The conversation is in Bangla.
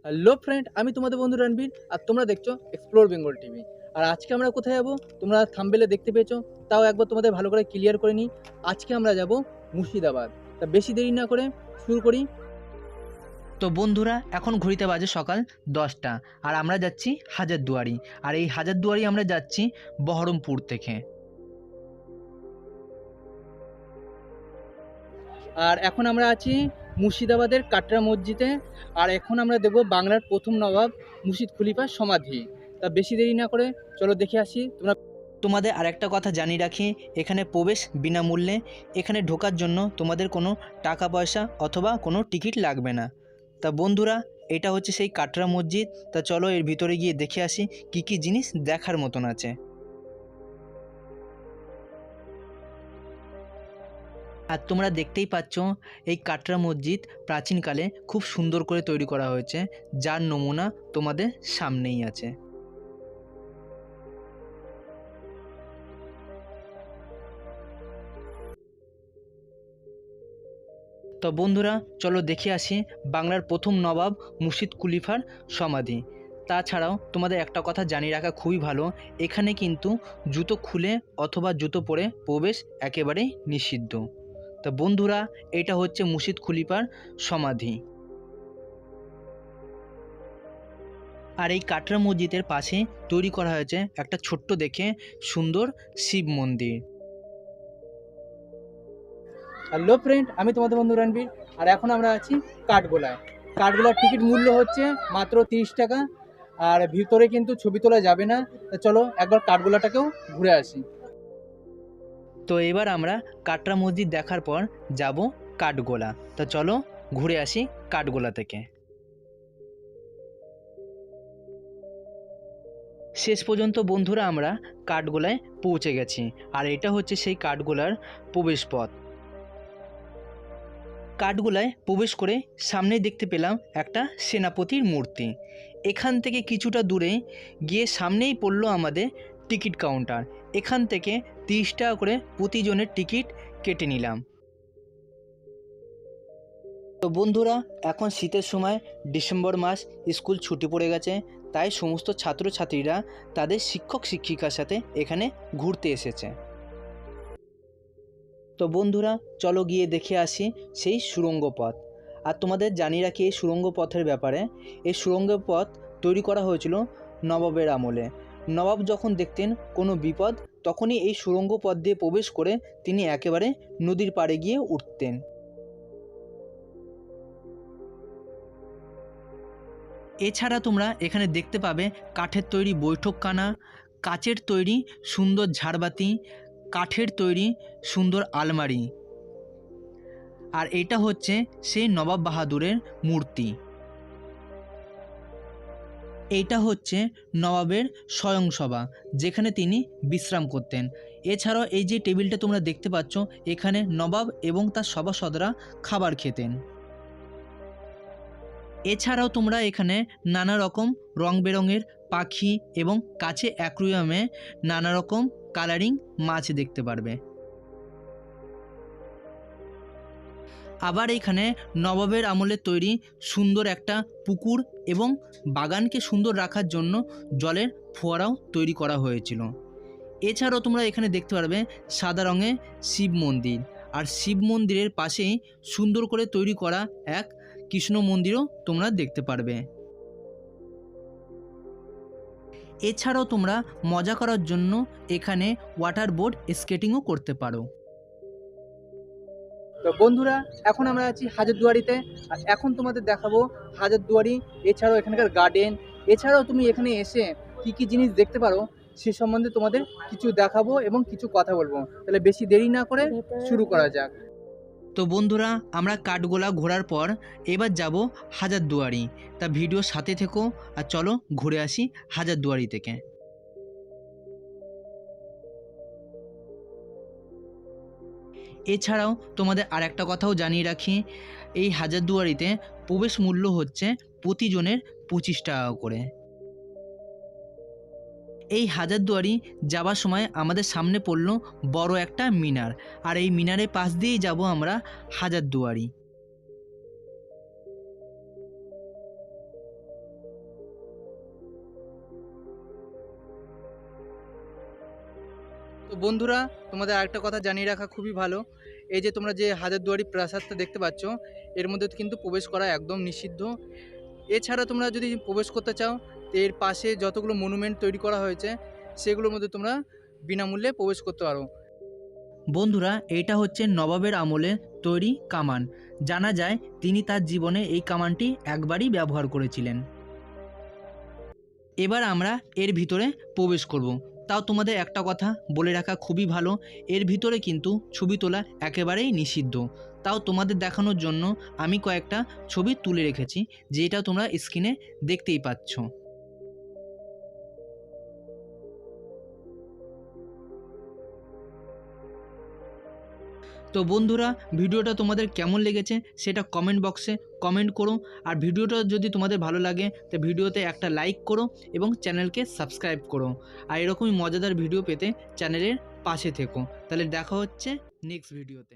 হ্যালো ফ্রেন্ড, আমি তোমাদের বন্ধু রণবীর আর তোমরা দেখছো এক্সপ্লোর বেঙ্গল টিভি। আর আজকে আমরা কোথায় যাব তোমরা থাম্বনেলে দেখতে পেয়েছো, তাও একবার তোমাদের ভালো করে ক্লিয়ার করে নিই। আজকে আমরা যাব মুর্শিদাবাদ। তা বেশি দেরি না করে শুরু করি। তো বন্ধুরা, এখন ঘড়িতে বাজে সকাল 10টা আর আমরা যাচ্ছি হাজারদুয়ারি। আর এই হাজারদুয়ারি আমরা যাচ্ছি বহরমপুর থেকে। আর এখন আমরা আছি মুর্শিদাবাদের কাটরা মসজিদে। আর এখন আমরা দেবো বাংলার প্রথম নবাব মুর্শিদ খলিফার সমাধি। তা বেশি দেরি না করে চলো দেখে আসি। তোমরা তোমাদের আরেকটা কথা জানিয়ে রাখি, এখানে প্রবেশ বিনামূল্যে। এখানে ঢোকার জন্য তোমাদের কোনো টাকা পয়সা অথবা কোনো টিকিট লাগবে না। তা বন্ধুরা, এটা হচ্ছে সেই কাটরা মসজিদ। তা চলো এর ভিতরে গিয়ে দেখে আসি কি কি জিনিস দেখার মতন আছে। আর তোমরা দেখতেই পাচ্ছ, এই কাটরা মসজিদ প্রাচীনকালে খুব সুন্দর করে তৈরি করা হয়েছে, যার নমুনা তোমাদের সামনেই আছে। তো বন্ধুরা, চলো দেখে আসি বাংলার প্রথম নবাব মুর্শিদ কুলিফার সমাধি। তাছাড়াও তোমাদের একটা কথা জানিয়ে রাখা খুবই ভালো, এখানে কিন্তু জুতো খুলে অথবা জুতো পরে প্রবেশ একেবারেই নিষিদ্ধ। তা বন্ধুরা, এটা হচ্ছে মুর্শিদ খলিফার সমাধি। আর এই কাটরা মসজিদের পাশে তৈরি করা হয়েছে একটা ছোট্ট দেখে সুন্দর শিব মন্দির। হ্যালো ফ্রেন্ড, আমি তোমাদের বন্ধু রণবীর। আর এখন আমরা আছি কাঠগোলায়। কাঠগোলার টিকিট মূল্য হচ্ছে মাত্র 30 টাকা। আর ভিতরে কিন্তু ছবি তোলা যাবে না। তা চলো একবার কাঠগোলাটাকেও ঘুরে আসি। তো এবার আমরা কাটরা মসজিদ দেখার পর যাব কাঠগোলা। তো চলো ঘুরে আসি কাঠগোলা থেকে। শেষ পর্যন্ত বন্ধুরা আমরা কাঠগোলায় পৌঁছে গেছি। আর এটা হচ্ছে সেই কাঠগোলার প্রবেশ পথ। কাঠগোলায় প্রবেশ করে সামনে দেখতে পেলাম একটা সেনাপতির মূর্তি। এখান থেকে কিছুটা দূরে গিয়ে সামনেই পড়লো আমাদের টিকিট কাউন্টার। এখান থেকে 30 টাকা করে প্রতিজনের টিকিট কেটে নিলাম। তো বন্ধুরা, এখন শীতের সময়, ডিসেম্বর মাস, স্কুল ছুটি পড়ে গেছে, তাই সমস্ত ছাত্রছাত্রীরা তাদের শিক্ষক শিক্ষিকার সাথে এখানে ঘুরতে এসেছে। তো বন্ধুরা, চলো গিয়ে দেখে আসি সেই সুড়ঙ্গ পথ। আর তোমাদের জানিয়ে রাখি এই সুড়ঙ্গ পথের ব্যাপারে। এই সুড়ঙ্গ পথ তৈরি করা হয়েছিল নবাবের আমলে। নবাব যখন দেখতেন কোনো বিপদ, তখনই এই সুড়ঙ্গ পথ দিয়ে প্রবেশ করে তিনি একেবারে নদীর পাড়ে গিয়ে উঠতেন। এছাড়া তোমরা এখানে দেখতে পাবে কাঠের তৈরি বৈঠকখানা, কাচের তৈরি সুন্দর ঝাড়বাতি, কাঠের তৈরি সুন্দর আলমারি। আর এটা হচ্ছে সেই নবাব বাহাদুরের মূর্তি। এইটা হচ্ছে নবাবের স্বয়ংসভা, যেখানে তিনি বিশ্রাম করতেন। এছাড়াও এই যে টেবিলটা তোমরা দেখতে পাচ্ছ, এখানে নবাব এবং তার সভাসদরা খাবার খেতেন। এছাড়াও তোমরা এখানে নানা রকম রং বেরঙের পাখি এবং কাছে অ্যাকুয়ারিয়ামে নানা রকম কালারিং মাছ দেখতে পারবে। আবার এখানে নবাবের আমলের তৈরি সুন্দর একটা পুকুর এবং বাগানকে সুন্দর রাখার জন্য জলের ফোয়ারাও তৈরি করা হয়েছিল। এছাড়াও তোমরা এখানে দেখতে পারবে সাদা রঙের শিব মন্দির। আর শিব মন্দিরের পাশেই সুন্দর করে তৈরি করা এক কৃষ্ণ মন্দিরও তোমরা দেখতে পারবে। এছাড়াও তোমরা মজা করার জন্য এখানে ওয়াটার বোর্ড স্কেটিংও করতে পারো। তো বন্ধুরা, এখন আমরা আছি হাজারদুয়ারিতে। আর এখন তোমাদের দেখাবো হাজারদুয়ারি, এছাড়াও এখানকার গার্ডেন। এছাড়াও তুমি এখানে এসে কি কি জিনিস দেখতে পারো সে সম্বন্ধে তোমাদের কিছু দেখাবো এবং কিছু কথা বলবো। তাহলে বেশি দেরি না করে শুরু করা যাক। তো বন্ধুরা, আমরা কাঠগোলা ঘোরার পর এবার যাব হাজারদুয়ারি। তা ভিডিও সাথে থেকো আর চলো ঘুরে আসি হাজারদুয়ারি থেকে। এছাড়াও তোমাদের আর একটা কথাও জানিয়ে রাখি, এই হাজারদুয়ারিতে প্রবেশ মূল্য হচ্ছে প্রতিজনের 25 টাকা করে। এই হাজারদুয়ারি যাবার সময় আমাদের সামনে পড়ল বড় একটা মিনার। আর এই মিনারের পাশ দিয়েই যাব আমরা হাজারদুয়ারি। তো বন্ধুরা, তোমাদের আরেকটা কথা জানিয়ে রাখা খুবই ভালো, এই যে তোমরা যে হাজারদুয়ারি প্রাসাদটা দেখতে পাচ্ছ, এর মধ্যে কিন্তু প্রবেশ করা একদম নিষিদ্ধ। এছাড়া তোমরা যদি প্রবেশ করতে চাও, তো এর পাশে যতগুলো মনুমেন্ট তৈরি করা হয়েছে সেগুলোর মধ্যে তোমরা বিনামূল্যে প্রবেশ করতে পারো। বন্ধুরা, এটা হচ্ছে নবাবের আমলে তৈরি কামান। জানা যায় তিনি তার জীবনে এই কামানটি একবারই ব্যবহার করেছিলেন। এবার আমরা এর ভিতরে প্রবেশ করব। তাও তোমাদের একটা কথা বলে রাখা খুবই ভালো, এর ভিতরে কিন্তু ছবি তোলা একেবারেই নিষিদ্ধ। তাও তোমাদের দেখানোর জন্য আমি কয়েকটা ছবি তুলে রেখেছি, যেটা তোমরা স্ক্রিনে দেখতেই পাচ্ছ। তো বন্ধুরা, ভিডিওটা তোমাদের কেমন লেগেছে সেটা কমেন্ট বক্সে কমেন্ট করো। আর ভিডিওটা যদি তোমাদের ভালো লাগে তো ভিডিওতে একটা লাইক করো এবং চ্যানেলকে সাবস্ক্রাইব করো। আর এরকমই মজাদার ভিডিও পেতে চ্যানেলের পাশে থেকো। তাহলে দেখা হচ্ছে নেক্সট ভিডিওতে।